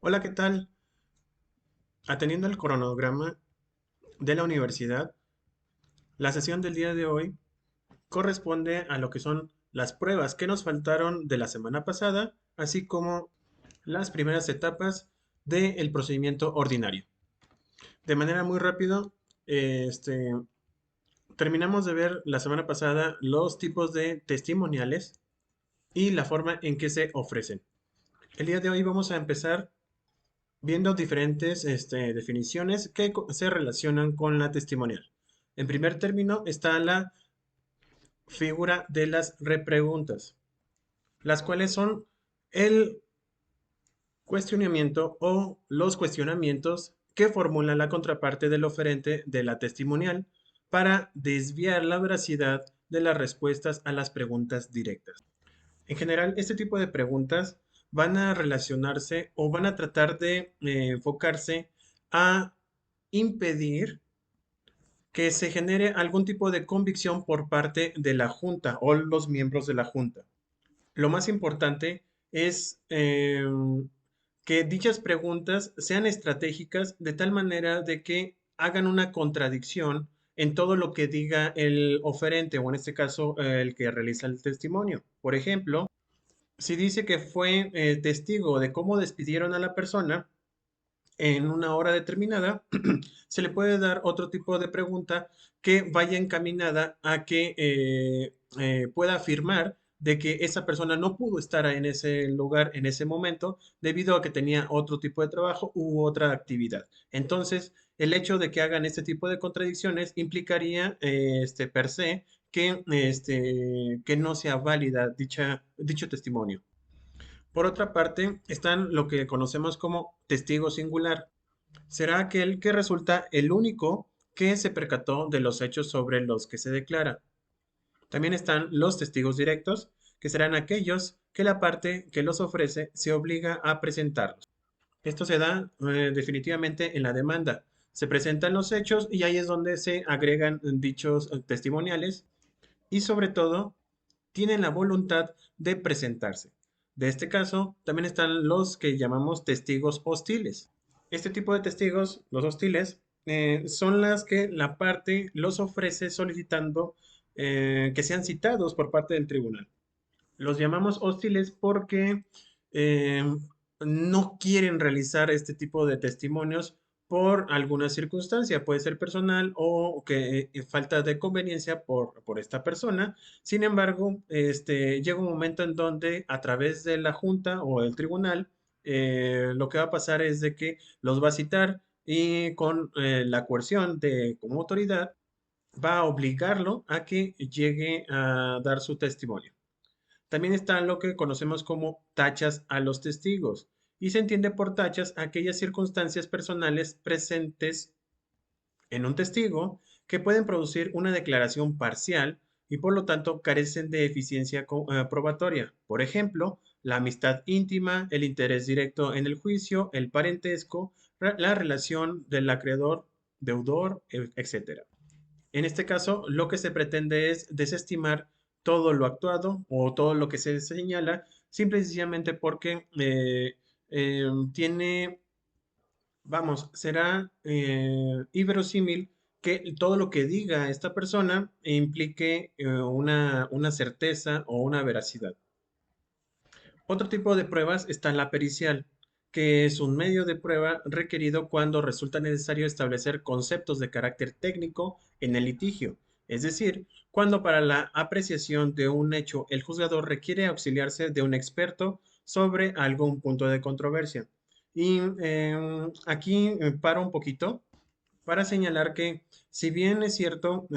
Hola, ¿qué tal? Atendiendo el cronograma de la universidad, la sesión del día de hoy corresponde a lo que son las pruebas que nos faltaron de la semana pasada, así como las primeras etapas del procedimiento ordinario. De manera muy rápida, terminamos de ver la semana pasada los tipos de testimoniales y la forma en que se ofrecen. El día de hoy vamos a empezar viendo diferentes definiciones que se relacionan con la testimonial. En primer término está la figura de las repreguntas, las cuales son el cuestionamiento o los cuestionamientos que formula la contraparte del oferente de la testimonial para desviar la veracidad de las respuestas a las preguntas directas. En general, este tipo de preguntas van a relacionarse o van a tratar de enfocarse a impedir que se genere algún tipo de convicción por parte de la Junta o los miembros de la Junta. Lo más importante es que dichas preguntas sean estratégicas de tal manera de que hagan una contradicción en todo lo que diga el oferente o en este caso el que realiza el testimonio. Por ejemplo, si dice que fue testigo de cómo despidieron a la persona en una hora determinada, se le puede dar otro tipo de pregunta que vaya encaminada a que pueda afirmar de que esa persona no pudo estar en ese lugar en ese momento debido a que tenía otro tipo de trabajo u otra actividad. Entonces, el hecho de que hagan este tipo de contradicciones implicaría per se que no sea válida dicho testimonio. Por otra parte, están lo que conocemos como testigo singular. Será aquel que resulta el único que se percató de los hechos sobre los que se declara. También están los testigos directos, que serán aquellos que la parte que los ofrece se obliga a presentarlos. Esto se da definitivamente en la demanda. Se presentan los hechos y ahí es donde se agregan dichos testimoniales y sobre todo tienen la voluntad de presentarse. De este caso, también están los que llamamos testigos hostiles. Este tipo de testigos, los hostiles, son las que la parte los ofrece solicitando que sean citados por parte del tribunal. Los llamamos hostiles porque eh, no quieren realizar este tipo de testimonios por alguna circunstancia, puede ser personal o que falta de conveniencia por esta persona. Sin embargo, llega un momento en donde a través de la junta o el tribunal, lo que va a pasar es de que los va a citar y con la coerción de como autoridad va a obligarlo a que llegue a dar su testimonio. También está lo que conocemos como tachas a los testigos, y se entiende por tachas aquellas circunstancias personales presentes en un testigo que pueden producir una declaración parcial y por lo tanto carecen de eficiencia probatoria. Por ejemplo, la amistad íntima, el interés directo en el juicio, el parentesco, la relación del acreedor, deudor, etc. En este caso, lo que se pretende es desestimar todo lo actuado o todo lo que se señala, simple y sencillamente porque tiene, vamos, será inverosímil que todo lo que diga esta persona implique una certeza o una veracidad. Otro tipo de pruebas está la pericial, que es un medio de prueba requerido cuando resulta necesario establecer conceptos de carácter técnico en el litigio, es decir, cuando para la apreciación de un hecho el juzgador requiere auxiliarse de un experto sobre algún punto de controversia. Y aquí paro un poquito para señalar que, si bien es cierto,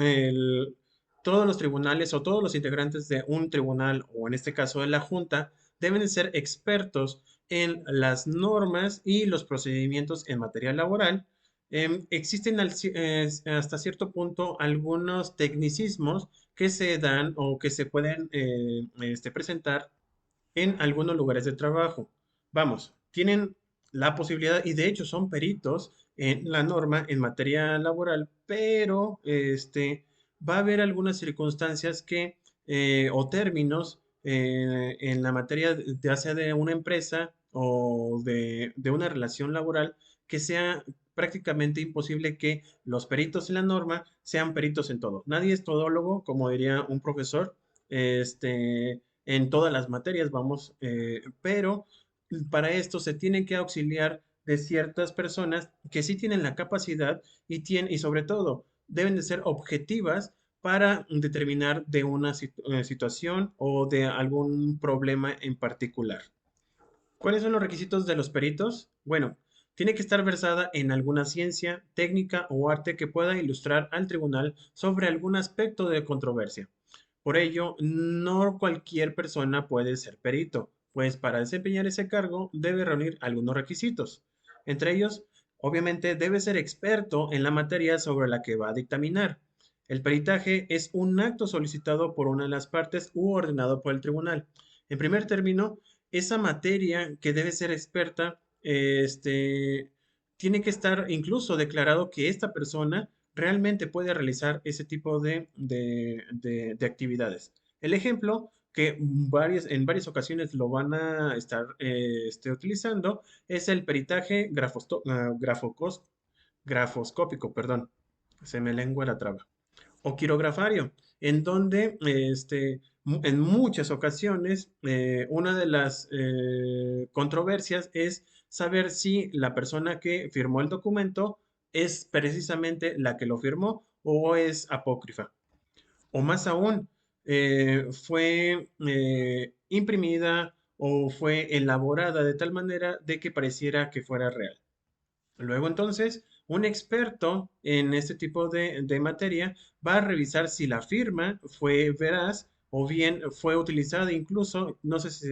todos los tribunales o todos los integrantes de un tribunal, o en este caso de la Junta, deben de ser expertos en las normas y los procedimientos en materia laboral, existen hasta cierto punto algunos tecnicismos que se dan o que se pueden presentar en algunos lugares de trabajo. Vamos, tienen la posibilidad y de hecho son peritos en la norma en materia laboral, pero va a haber algunas circunstancias o términos en la materia ya sea de una empresa o de una relación laboral que sea prácticamente imposible que los peritos en la norma sean peritos en todo. Nadie es todólogo, como diría un profesor, en todas las materias, vamos, pero para esto se tienen que auxiliar de ciertas personas que sí tienen la capacidad y sobre todo deben de ser objetivas para determinar de una situación o de algún problema en particular. ¿Cuáles son los requisitos de los peritos? Bueno, tiene que estar versada en alguna ciencia, técnica o arte que pueda ilustrar al tribunal sobre algún aspecto de controversia. Por ello, no cualquier persona puede ser perito, pues para desempeñar ese cargo debe reunir algunos requisitos. Entre ellos, obviamente debe ser experto en la materia sobre la que va a dictaminar. El peritaje es un acto solicitado por una de las partes u ordenado por el tribunal. En primer término, esa materia que debe ser experta, tiene que estar incluso declarado que esta persona realmente puede realizar ese tipo de actividades. El ejemplo que en varias ocasiones lo van a estar utilizando es el peritaje grafoscópico, perdón, se me lengua la traba, o quirografario, en donde en muchas ocasiones una de las controversias es saber si la persona que firmó el documento es precisamente la que lo firmó o es apócrifa. O más aún, fue imprimida o fue elaborada de tal manera de que pareciera que fuera real. Luego entonces, un experto en este tipo de materia va a revisar si la firma fue veraz o bien fue utilizada incluso, no sé si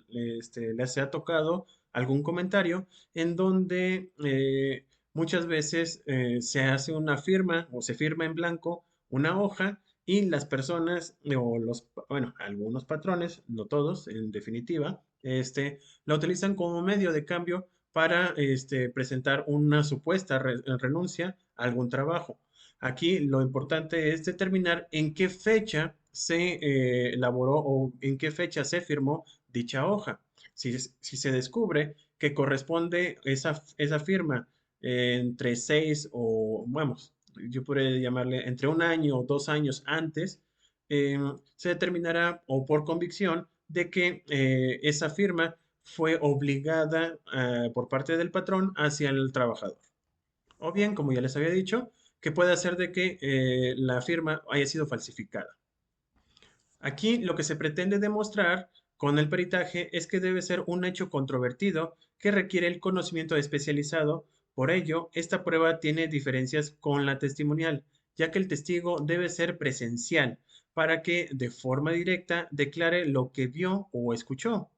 les ha tocado algún comentario en donde muchas veces se hace una firma o se firma en blanco una hoja y las personas bueno, algunos patrones, no todos en definitiva, la utilizan como medio de cambio para presentar una supuesta renuncia a algún trabajo. Aquí lo importante es determinar en qué fecha se elaboró o en qué fecha se firmó dicha hoja. Si se descubre que corresponde esa firma entre 6 o, vamos, yo podría llamarle entre un año o 2 años antes, se determinará o por convicción de que esa firma fue obligada por parte del patrón hacia el trabajador. O bien, como ya les había dicho, que puede hacer de que la firma haya sido falsificada. Aquí lo que se pretende demostrar con el peritaje es que debe ser un hecho controvertido que requiere el conocimiento especializado. Por ello, esta prueba tiene diferencias con la testimonial, ya que el testigo debe ser presencial para que de forma directa declare lo que vio o escuchó,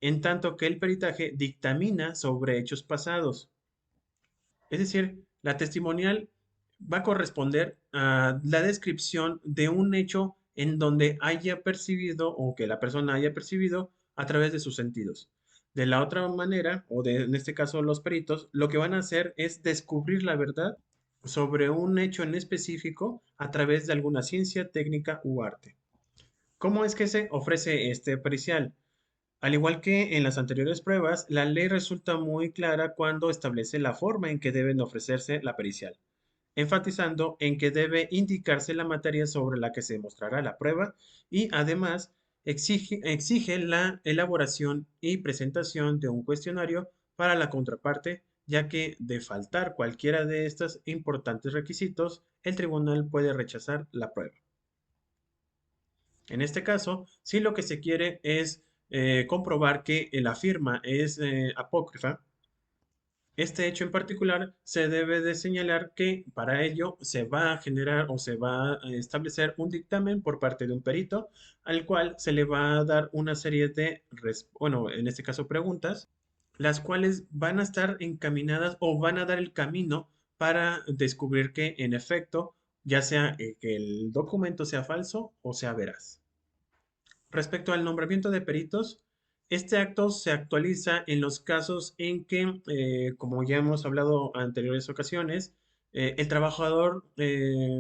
en tanto que el peritaje dictamina sobre hechos pasados. Es decir, la testimonial va a corresponder a la descripción de un hecho en donde haya percibido o que la persona haya percibido a través de sus sentidos. De la otra manera, en este caso los peritos, lo que van a hacer es descubrir la verdad sobre un hecho en específico a través de alguna ciencia, técnica u arte. ¿Cómo es que se ofrece este pericial? Al igual que en las anteriores pruebas, la ley resulta muy clara cuando establece la forma en que deben ofrecerse la pericial, enfatizando en que debe indicarse la materia sobre la que se mostrará la prueba y además exige la elaboración y presentación de un cuestionario para la contraparte, ya que de faltar cualquiera de estos importantes requisitos, el tribunal puede rechazar la prueba. En este caso, si lo que se quiere es comprobar que la firma es apócrifa, este hecho en particular se debe de señalar que para ello se va a generar o se va a establecer un dictamen por parte de un perito al cual se le va a dar una serie de, bueno, en este caso preguntas, las cuales van a estar encaminadas o van a dar el camino para descubrir que en efecto, ya sea que el documento sea falso o sea veraz. Respecto al nombramiento de peritos, este acto se actualiza en los casos en que, como ya hemos hablado en anteriores ocasiones, el trabajador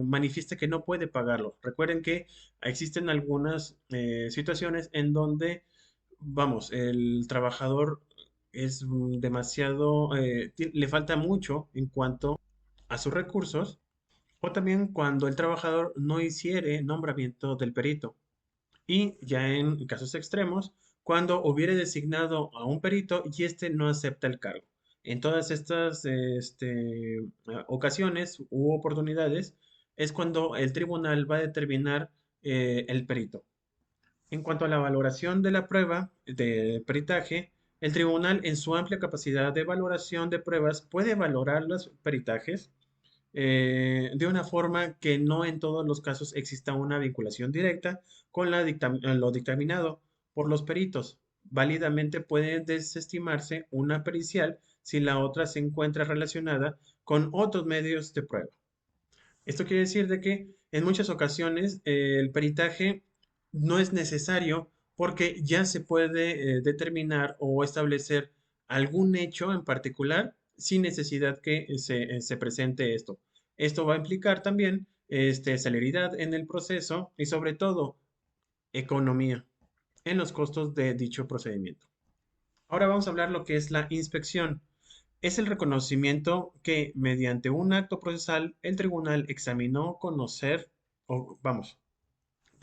manifiesta que no puede pagarlo. Recuerden que existen algunas situaciones en donde, vamos, el trabajador es demasiado, le falta mucho en cuanto a sus recursos, o también cuando el trabajador no hiciere nombramiento del perito. Y ya en casos extremos, cuando hubiere designado a un perito y éste no acepta el cargo. En todas estas ocasiones u oportunidades es cuando el tribunal va a determinar el perito. En cuanto a la valoración de la prueba de peritaje, el tribunal en su amplia capacidad de valoración de pruebas puede valorar los peritajes de una forma que no en todos los casos exista una vinculación directa con lo dictaminado por los peritos. Válidamente puede desestimarse una pericial si la otra se encuentra relacionada con otros medios de prueba. Esto quiere decir de que en muchas ocasiones el peritaje no es necesario porque ya se puede determinar o establecer algún hecho en particular sin necesidad que se presente esto. Esto va a implicar también celeridad en el proceso y sobre todo economía en los costos de dicho procedimiento. Ahora vamos a hablar lo que es la inspección. Es el reconocimiento que mediante un acto procesal el tribunal examinó, conocer, o vamos,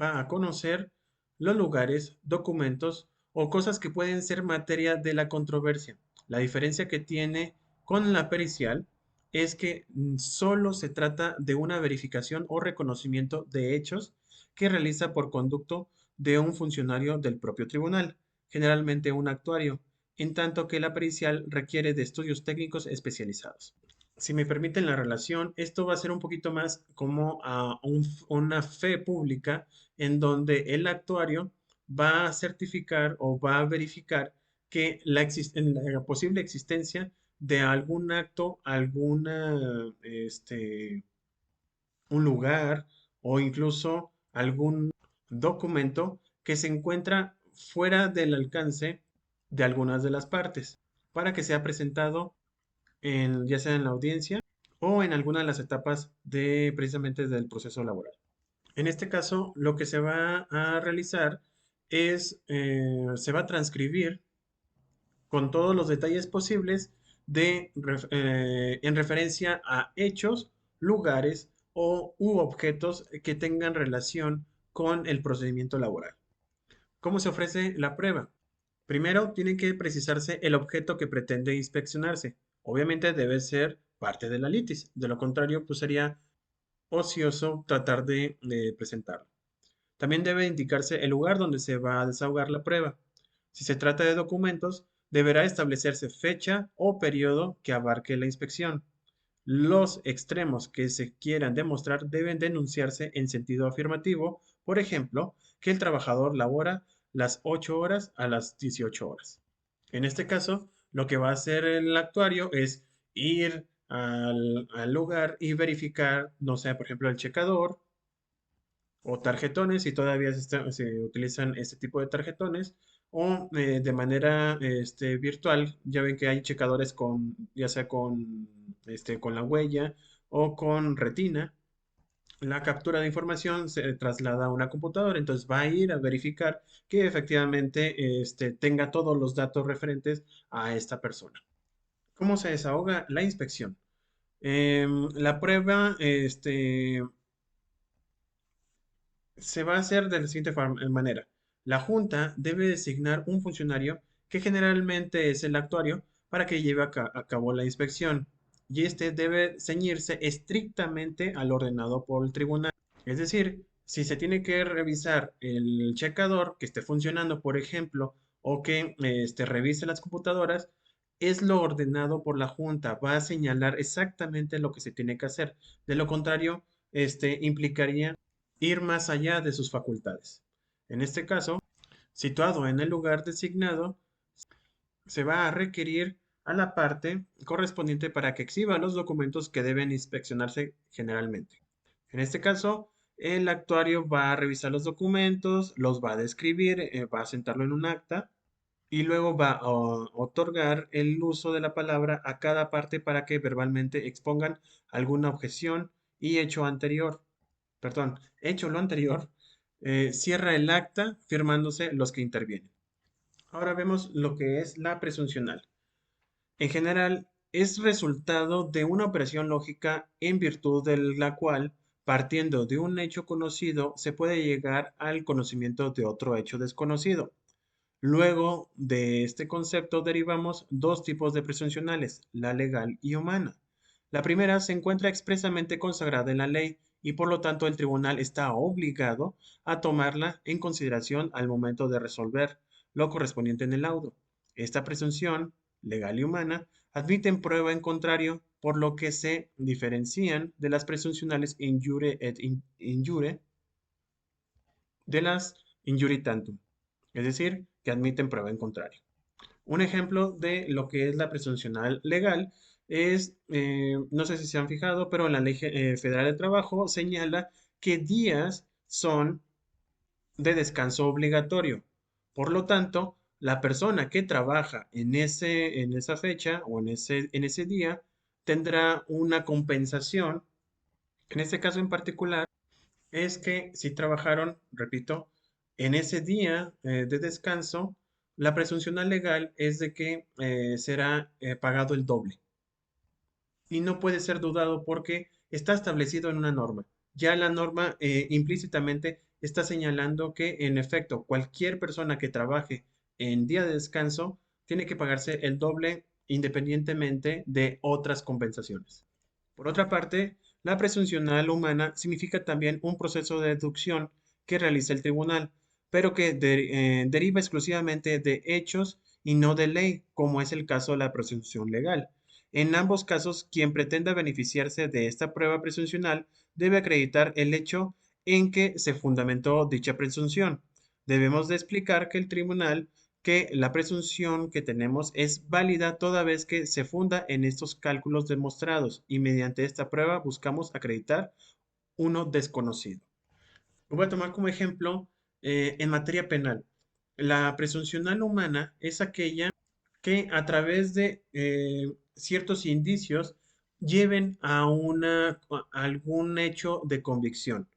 va a conocer los lugares, documentos o cosas que pueden ser materia de la controversia. La diferencia que tiene con la pericial es que solo se trata de una verificación o reconocimiento de hechos que realiza por conducto de un funcionario del propio tribunal, generalmente un actuario, en tanto que la pericial requiere de estudios técnicos especializados. Si me permiten la relación, esto va a ser un poquito más como una fe pública en donde el actuario va a certificar o va a verificar que la posible existencia de algún acto, un lugar o incluso algún documento que se encuentra fuera del alcance de algunas de las partes para que sea presentado ya sea en la audiencia o en alguna de las etapas de precisamente del proceso laboral. En este caso, lo que se va a realizar es, se va a transcribir con todos los detalles posibles en referencia a hechos, lugares u objetos que tengan relación con el procedimiento laboral. ¿Cómo se ofrece la prueba? Primero, tiene que precisarse el objeto que pretende inspeccionarse. Obviamente debe ser parte de la litis. De lo contrario, pues sería ocioso tratar de presentarlo. También debe indicarse el lugar donde se va a desahogar la prueba. Si se trata de documentos, deberá establecerse fecha o periodo que abarque la inspección. Los extremos que se quieran demostrar deben denunciarse en sentido afirmativo, por ejemplo, que el trabajador labora las 8 horas a las 18 horas. En este caso, lo que va a hacer el actuario es ir al lugar y verificar, no sé, por ejemplo, el checador o tarjetones, si todavía se utilizan este tipo de tarjetones, o de manera virtual, ya ven que hay checadores con, ya sea con la huella o con retina. La captura de información se traslada a una computadora, entonces va a ir a verificar que efectivamente tenga todos los datos referentes a esta persona. ¿Cómo se desahoga la inspección? La prueba se va a hacer de la siguiente manera. La Junta debe designar un funcionario que generalmente es el actuario para que lleve a cabo la inspección y este debe ceñirse estrictamente al ordenado por el tribunal. Es decir, si se tiene que revisar el checador que esté funcionando, por ejemplo, o que revise las computadoras, es lo ordenado por la Junta. Va a señalar exactamente lo que se tiene que hacer. De lo contrario, implicaría ir más allá de sus facultades. En este caso, situado en el lugar designado, se va a requerir a la parte correspondiente para que exhiba los documentos que deben inspeccionarse generalmente. En este caso, el actuario va a revisar los documentos, los va a describir, va a sentarlo en un acta y luego va a otorgar el uso de la palabra a cada parte para que verbalmente expongan alguna objeción y hecho anterior, perdón, hecho lo anterior, cierra el acta firmándose los que intervienen. Ahora vemos lo que es la presuncional. En general, es resultado de una operación lógica en virtud de la cual, partiendo de un hecho conocido, se puede llegar al conocimiento de otro hecho desconocido. Luego de este concepto derivamos dos tipos de presuncionales, la legal y humana. La primera se encuentra expresamente consagrada en la ley y por lo tanto el tribunal está obligado a tomarla en consideración al momento de resolver lo correspondiente en el laudo. Esta presunción, legal y humana, admiten prueba en contrario, por lo que se diferencian de las presuncionales in jure et in jure de las in jure tantum, es decir, que admiten prueba en contrario. Un ejemplo de lo que es la presuncional legal es, no sé si se han fijado, pero en la Ley Federal de Trabajo señala que días son de descanso obligatorio. Por lo tanto, la persona que trabaja en esa fecha o en ese día tendrá una compensación. En este caso en particular, es que si trabajaron, repito, en ese día de descanso, la presunción legal es de que será pagado el doble y no puede ser dudado porque está establecido en una norma. Ya la norma implícitamente está señalando que, en efecto, cualquier persona que trabaje en día de descanso tiene que pagarse el doble independientemente de otras compensaciones. Por otra parte, la presuncional humana significa también un proceso de deducción que realiza el tribunal, pero que deriva exclusivamente de hechos y no de ley, como es el caso de la presunción legal. En ambos casos, quien pretenda beneficiarse de esta prueba presuncional debe acreditar el hecho en que se fundamentó dicha presunción. Debemos de explicar que el tribunal que la presunción que tenemos es válida toda vez que se funda en estos cálculos demostrados y mediante esta prueba buscamos acreditar uno desconocido. Voy a tomar como ejemplo en materia penal. La presuncional humana es aquella que a través de ciertos indicios lleven a algún hecho de convicción.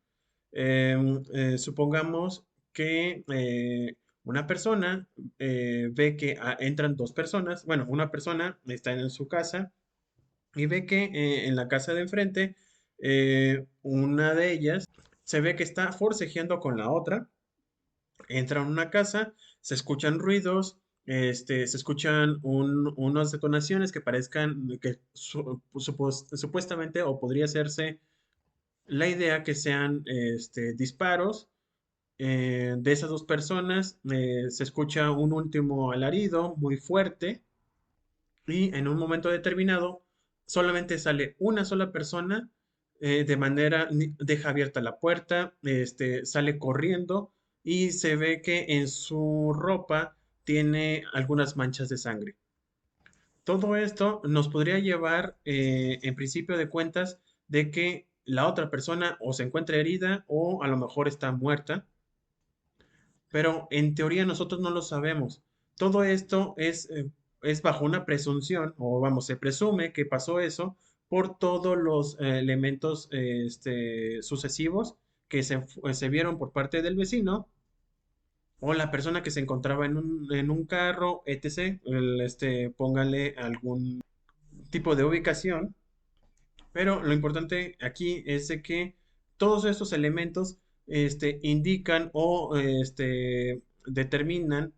Supongamos que una persona ve que entran dos personas, bueno, una persona está en su casa y ve que en la casa de enfrente una de ellas se ve que está forcejeando con la otra. Entran a una casa, se escuchan ruidos, se escuchan unas detonaciones que parezcan que supuestamente o podría hacerse la idea que sean disparos de esas dos personas. Se escucha un último alarido muy fuerte y en un momento determinado solamente sale una sola persona de manera, deja abierta la puerta, sale corriendo y se ve que en su ropa tiene algunas manchas de sangre. Todo esto nos podría llevar, en principio de cuentas, de que la otra persona o se encuentra herida o a lo mejor está muerta, pero en teoría nosotros no lo sabemos. Todo esto es bajo una presunción, o vamos, se presume que pasó eso por todos los elementos sucesivos que se vieron por parte del vecino o la persona que se encontraba en un carro, etc. Póngale algún tipo de ubicación, pero lo importante aquí es de que todos estos elementos indican o determinan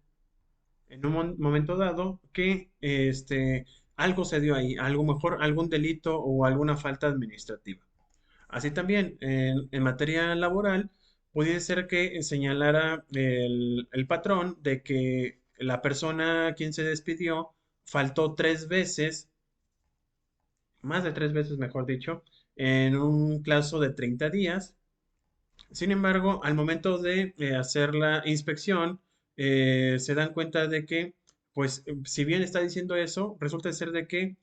en un momento dado que algo se dio ahí, algo mejor, algún delito o alguna falta administrativa. Así también, en materia laboral, puede ser que señalara el patrón de que la persona a quien se despidió faltó tres veces, más de tres veces, mejor dicho, en un plazo de 30 días. Sin embargo, al momento de hacer la inspección, se dan cuenta de que, pues, si bien está diciendo eso, resulta ser de que,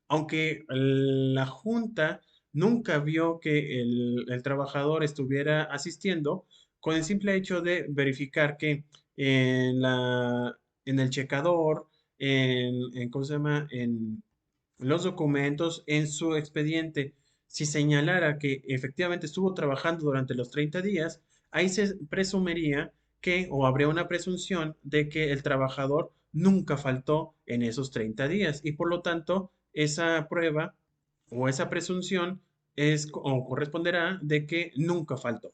aunque la junta nunca vio que el trabajador estuviera asistiendo, con el simple hecho de verificar que en el checador, ¿cómo se llama? En los documentos, en su expediente, si señalara que efectivamente estuvo trabajando durante los 30 días, ahí se presumiría que, o habría una presunción de que el trabajador nunca faltó en esos 30 días y por lo tanto esa prueba o esa presunción o corresponderá de que nunca faltó.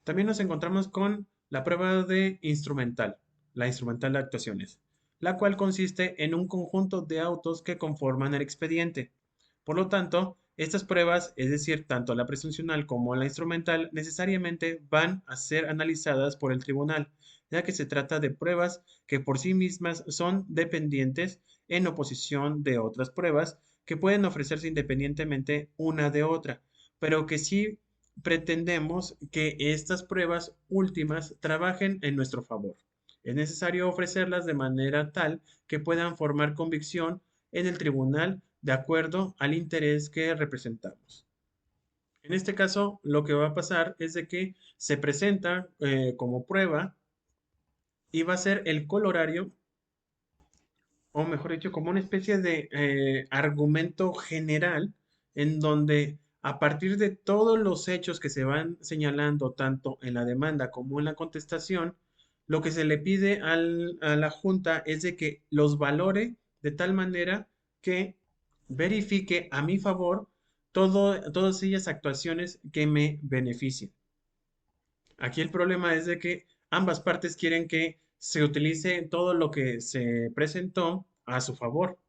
También nos encontramos con la prueba de instrumental, la instrumental de actuaciones, la cual consiste en un conjunto de autos que conforman el expediente. Por lo tanto, estas pruebas, es decir, tanto la presuncional como la instrumental, necesariamente van a ser analizadas por el tribunal, ya que se trata de pruebas que por sí mismas son dependientes en oposición de otras pruebas que pueden ofrecerse independientemente una de otra, pero que sí pretendemos que estas pruebas últimas trabajen en nuestro favor. Es necesario ofrecerlas de manera tal que puedan formar convicción en el tribunal de acuerdo al interés que representamos. En este caso, lo que va a pasar es de que se presenta como prueba y va a ser el colorario, o mejor dicho, como una especie de argumento general en donde a partir de todos los hechos que se van señalando tanto en la demanda como en la contestación, lo que se le pide a la Junta es de que los valore de tal manera que verifique a mi favor todas aquellas actuaciones que me beneficien. Aquí el problema es de que ambas partes quieren que se utilice todo lo que se presentó a su favor,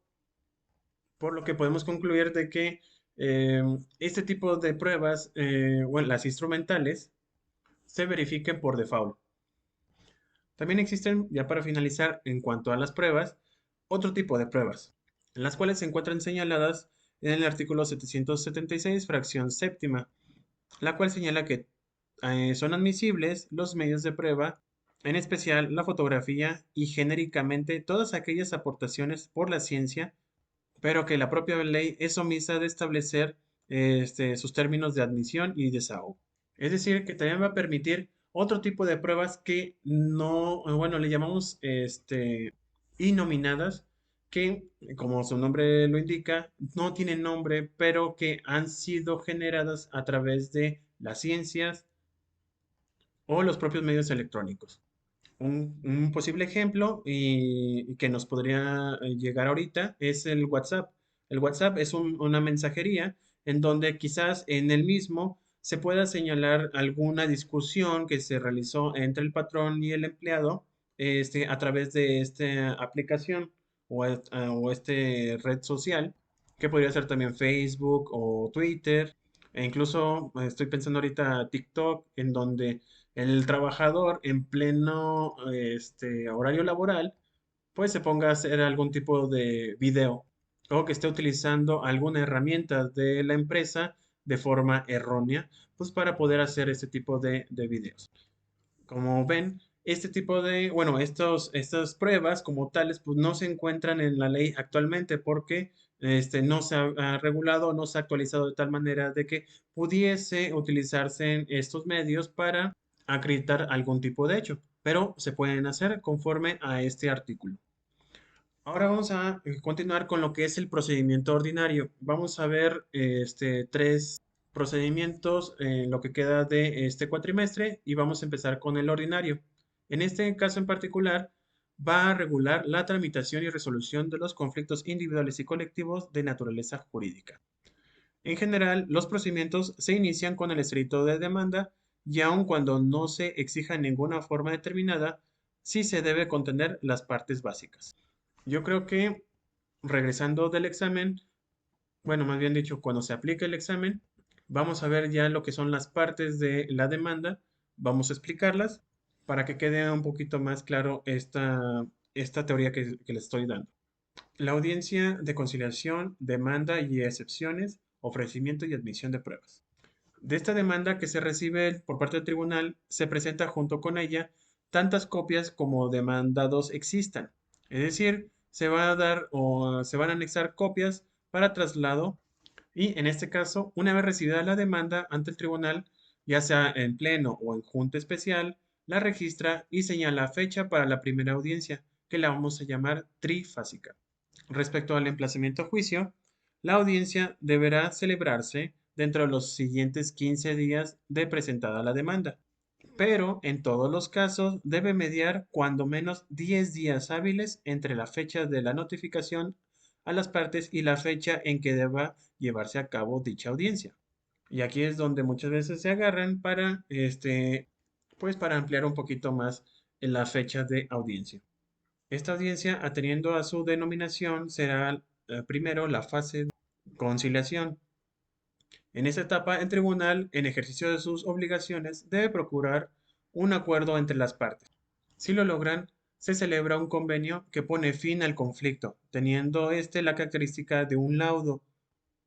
por lo que podemos concluir de que eh, este tipo de pruebas, bueno, las instrumentales, se verifiquen por default. También existen, ya para finalizar, en cuanto a las pruebas, otro tipo de pruebas, las cuales se encuentran señaladas en el artículo 776, fracción séptima, la cual señala que son admisibles los medios de prueba, en especial la fotografía y genéricamente todas aquellas aportaciones por la ciencia, pero que la propia ley es omisa de establecer sus términos de admisión y desahogo. Es decir, que también va a permitir otro tipo de pruebas que no, bueno, le llamamos inominadas, que, como su nombre lo indica, no tienen nombre, pero que han sido generadas a través de las ciencias o los propios medios electrónicos. Un posible ejemplo y que nos podría llegar ahorita es el WhatsApp. El WhatsApp es una mensajería en donde quizás en el mismo se pueda señalar alguna discusión que se realizó entre el patrón y el empleado a través de esta aplicación o este red social, que podría ser también Facebook o Twitter, e incluso estoy pensando ahorita TikTok, en donde el trabajador en pleno horario laboral, pues se ponga a hacer algún tipo de video o que esté utilizando alguna herramienta de la empresa de forma errónea, pues para poder hacer este tipo de videos. Como ven, este tipo de, bueno, estas pruebas como tales, pues no se encuentran en la ley actualmente porque no se ha regulado, no se ha actualizado de tal manera de que pudiese utilizarse en estos medios para acreditar algún tipo de hecho, pero se pueden hacer conforme a este artículo. Ahora vamos a continuar con lo que es el procedimiento ordinario. Vamos a ver tres procedimientos en lo que queda de este cuatrimestre y vamos a empezar con el ordinario. En este caso en particular, va a regular la tramitación y resolución de los conflictos individuales y colectivos de naturaleza jurídica. En general, los procedimientos se inician con el escrito de demanda y aun cuando no se exija ninguna forma determinada, sí se debe contener las partes básicas. Yo creo que regresando del examen, bueno, más bien dicho, cuando se aplique el examen, vamos a ver ya lo que son las partes de la demanda, vamos a explicarlas para que quede un poquito más claro esta teoría que les estoy dando. La audiencia de conciliación, demanda y excepciones, ofrecimiento y admisión de pruebas. De esta demanda que se recibe por parte del tribunal, se presenta junto con ella tantas copias como demandados existan. Es decir, se va a dar o se van a anexar copias para traslado y en este caso, una vez recibida la demanda ante el tribunal, ya sea en pleno o en junta especial, la registra y señala fecha para la primera audiencia, que la vamos a llamar trifásica. Respecto al emplazamiento a juicio, la audiencia deberá celebrarse dentro de los siguientes 15 días de presentada la demanda. pero en todos los casos debe mediar cuando menos 10 días hábiles entre la fecha de la notificación a las partes y la fecha en que deba llevarse a cabo dicha audiencia. Y aquí es donde muchas veces se agarran para, pues para ampliar un poquito más en la fecha de audiencia. Esta audiencia, atendiendo a su denominación, será primero la fase de conciliación. En esta etapa, el tribunal, en ejercicio de sus obligaciones, debe procurar un acuerdo entre las partes. Si lo logran, se celebra un convenio que pone fin al conflicto, teniendo este la característica de un laudo.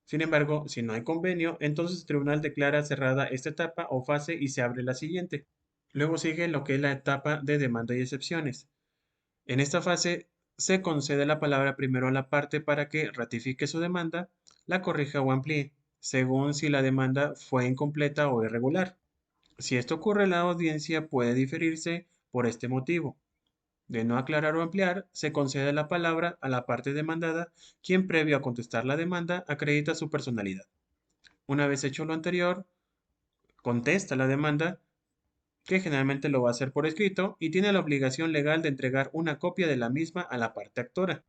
Sin embargo, si no hay convenio, entonces el tribunal declara cerrada esta etapa o fase y se abre la siguiente. Luego sigue lo que es la etapa de demanda y excepciones. En esta fase se concede la palabra primero a la parte para que ratifique su demanda, la corrija o amplíe, según si la demanda fue incompleta o irregular. Si esto ocurre, la audiencia puede diferirse por este motivo. De no aclarar o ampliar, se concede la palabra a la parte demandada, quien previo a contestar la demanda acredita su personalidad. Una vez hecho lo anterior, contesta la demanda, que generalmente lo va a hacer por escrito, y tiene la obligación legal de entregar una copia de la misma a la parte actora,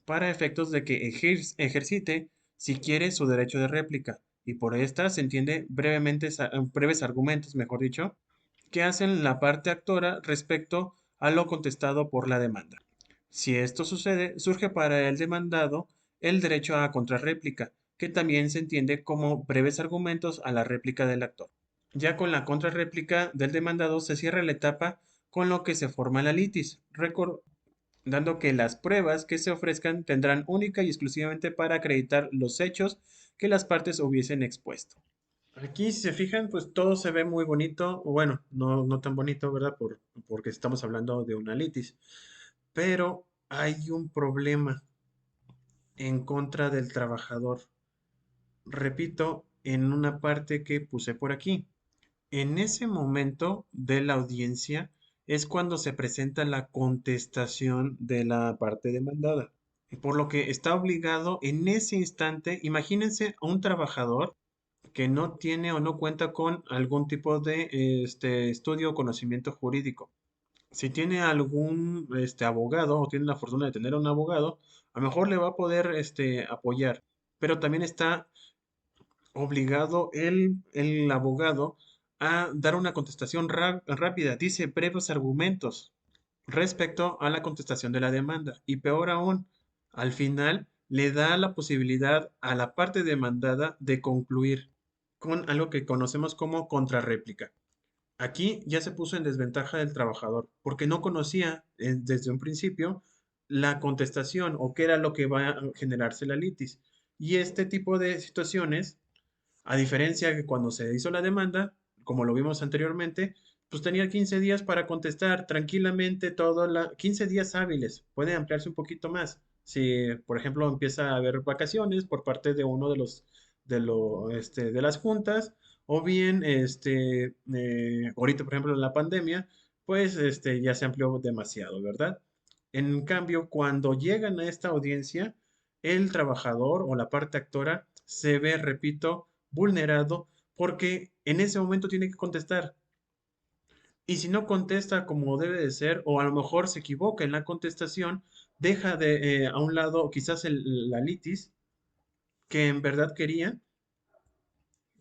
para efectos de que ejercite, si quiere, su derecho de réplica, y por esta se entiende breves argumentos, mejor dicho, que hacen la parte actora respecto a lo contestado por la demanda. Si esto sucede, surge para el demandado el derecho a contrarréplica, que también se entiende como breves argumentos a la réplica del actor. Ya con la contrarréplica del demandado se cierra la etapa con lo que se forma la litis, recordando que las pruebas que se ofrezcan tendrán única y exclusivamente para acreditar los hechos que las partes hubiesen expuesto. Aquí, si se fijan, pues todo se ve muy bonito, o bueno, no tan bonito, ¿verdad? Porque estamos hablando de una litis. Pero hay un problema en contra del trabajador. Repito, en una parte que puse por aquí. En ese momento de la audiencia es cuando se presenta la contestación de la parte demandada. Por lo que está obligado en ese instante, imagínense a un trabajador que no tiene o no cuenta con algún tipo de estudio o conocimiento jurídico. Si tiene algún abogado o tiene la fortuna de tener un abogado, a lo mejor le va a poder apoyar, pero también está obligado el abogado a dar una contestación rápida. Dice breves argumentos respecto a la contestación de la demanda. Y peor aún, al final le da la posibilidad a la parte demandada de concluir con algo que conocemos como contrarréplica. Aquí ya se puso en desventaja del trabajador porque no conocía desde un principio la contestación o qué era lo que va a generarse la litis. Y este tipo de situaciones, a diferencia de cuando se hizo la demanda, como lo vimos anteriormente, pues tenía 15 días para contestar tranquilamente 15 días hábiles. Puede ampliarse un poquito más. Si, por ejemplo, empieza a haber vacaciones por parte de uno de las juntas, o bien, ahorita, por ejemplo, en la pandemia, pues ya se amplió demasiado, ¿verdad? En cambio, cuando llegan a esta audiencia, el trabajador o la parte actora se ve, repito, vulnerado porque en ese momento tiene que contestar. Y si no contesta como debe de ser, o a lo mejor se equivoca en la contestación, deja a un lado quizás la litis que en verdad quería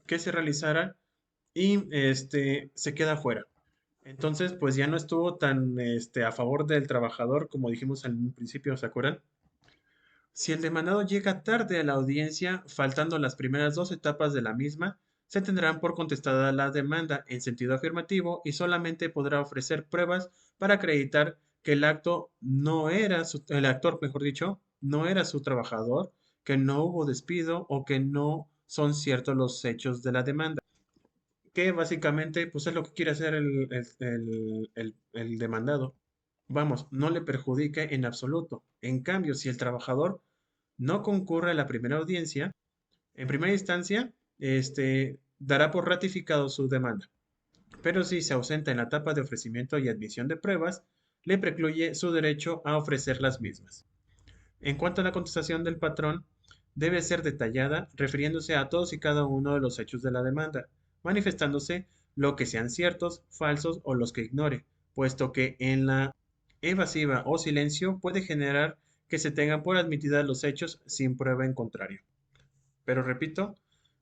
que se realizara y se queda fuera. Entonces, pues ya no estuvo tan a favor del trabajador como dijimos en un principio, ¿se acuerdan? Si el demandado llega tarde a la audiencia, faltando las primeras dos etapas de la misma, se tendrán por contestada la demanda en sentido afirmativo y solamente podrá ofrecer pruebas para acreditar que el actor, mejor dicho, no era su trabajador, que no hubo despido o que no son ciertos los hechos de la demanda. Que básicamente, pues es lo que quiere hacer el demandado. Vamos, no le perjudique en absoluto. En cambio, si el trabajador no concurre a la primera audiencia, en primera instancia, dará por ratificado su demanda. Pero si se ausenta en la etapa de ofrecimiento y admisión de pruebas, le precluye su derecho a ofrecer las mismas. En cuanto a la contestación del patrón, debe ser detallada, refiriéndose a todos y cada uno de los hechos de la demanda, manifestándose lo que sean ciertos, falsos o los que ignore, puesto que en la evasiva o silencio puede generar que se tengan por admitidas los hechos sin prueba en contrario. Pero repito,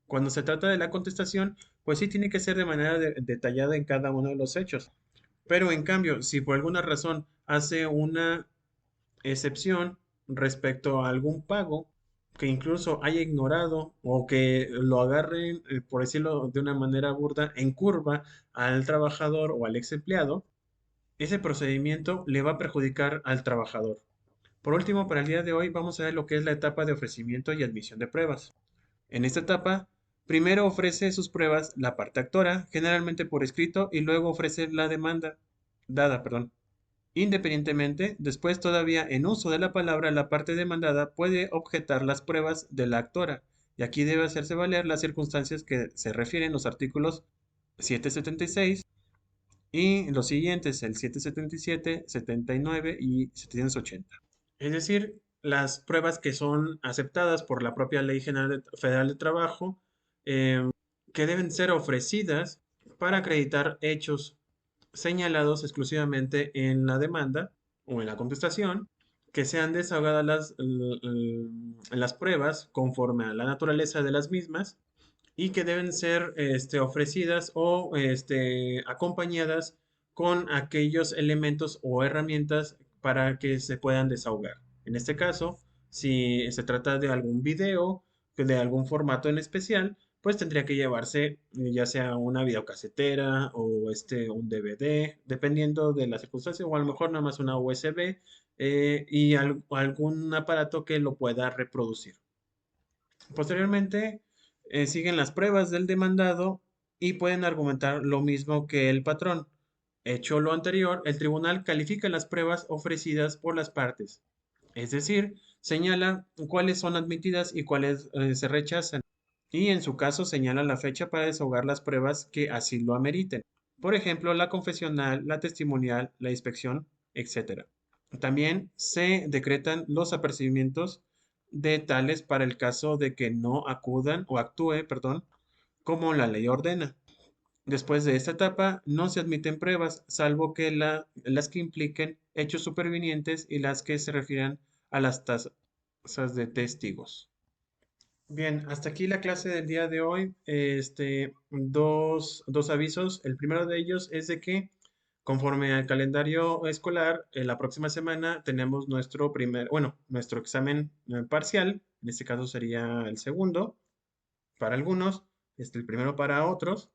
cuando se trata de la contestación, pues sí tiene que ser de manera detallada en cada uno de los hechos. Pero en cambio, si por alguna razón hace una excepción respecto a algún pago que incluso haya ignorado o que lo agarren, por decirlo de una manera burda, en curva al trabajador o al ex empleado, ese procedimiento le va a perjudicar al trabajador. Por último, para el día de hoy vamos a ver lo que es la etapa de ofrecimiento y admisión de pruebas. En esta etapa, primero ofrece sus pruebas la parte actora, generalmente por escrito, y luego ofrece la demanda dada, perdón. Independientemente, después todavía en uso de la palabra, la parte demandada puede objetar las pruebas de la actora, y aquí debe hacerse valer las circunstancias que se refieren los artículos 776 y los siguientes, el 777, 79 y 780. Es decir, las pruebas que son aceptadas por la propia Ley General Federal de Trabajo, eh, que deben ser ofrecidas para acreditar hechos señalados exclusivamente en la demanda o en la contestación, que sean desahogadas las pruebas conforme a la naturaleza de las mismas y que deben ser ofrecidas o acompañadas con aquellos elementos o herramientas para que se puedan desahogar. En este caso, si se trata de algún video, de algún formato en especial, pues tendría que llevarse ya sea una videocasetera o un DVD, dependiendo de la circunstancia, o a lo mejor nada más una USB y algún aparato que lo pueda reproducir. Posteriormente, siguen las pruebas del demandado y pueden argumentar lo mismo que el patrón. Hecho lo anterior, el tribunal califica las pruebas ofrecidas por las partes, es decir, señala cuáles son admitidas y cuáles se rechazan, y en su caso señala la fecha para desahogar las pruebas que así lo ameriten. Por ejemplo, la confesional, la testimonial, la inspección, etcétera. También se decretan los apercibimientos de tales para el caso de que no acudan o actúe, perdón, como la ley ordena. Después de esta etapa, no se admiten pruebas, salvo que las que impliquen hechos supervinientes y las que se refieran a las tasas de testigos. Bien, hasta aquí la clase del día de hoy. Dos avisos. El primero de ellos es de que conforme al calendario escolar, la próxima semana tenemos nuestro examen parcial. En este caso sería el segundo para algunos, el primero para otros.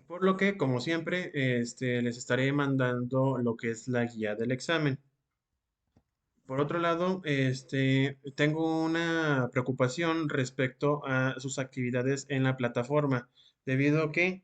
Por lo que, como siempre, les estaré mandando lo que es la guía del examen. Por otro lado, tengo una preocupación respecto a sus actividades en la plataforma, debido a que,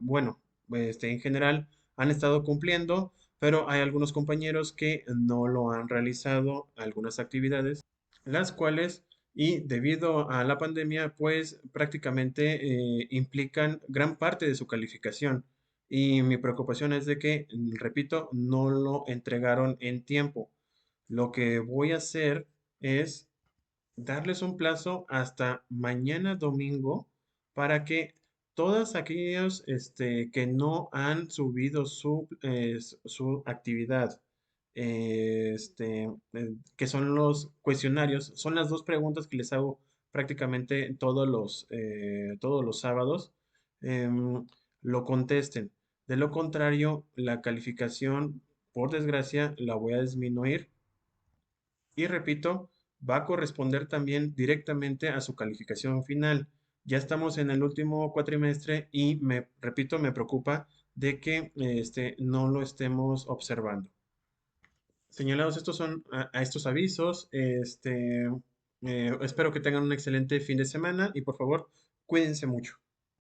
bueno, en general han estado cumpliendo, pero hay algunos compañeros que no lo han realizado, algunas actividades, las cuales, y debido a la pandemia, pues prácticamente implican gran parte de su calificación. Y mi preocupación es de que, repito, no lo entregaron en tiempo. Lo que voy a hacer es darles un plazo hasta mañana domingo para que todos aquellos que no han subido su actividad, que son los cuestionarios, son las dos preguntas que les hago prácticamente todos los sábados, lo contesten. De lo contrario, la calificación, por desgracia, la voy a disminuir y repito, va a corresponder también directamente a su calificación final. Ya estamos en el último cuatrimestre y repito, me preocupa de que no lo estemos observando. Señalados estos son a estos avisos, espero que tengan un excelente fin de semana y por favor, cuídense mucho.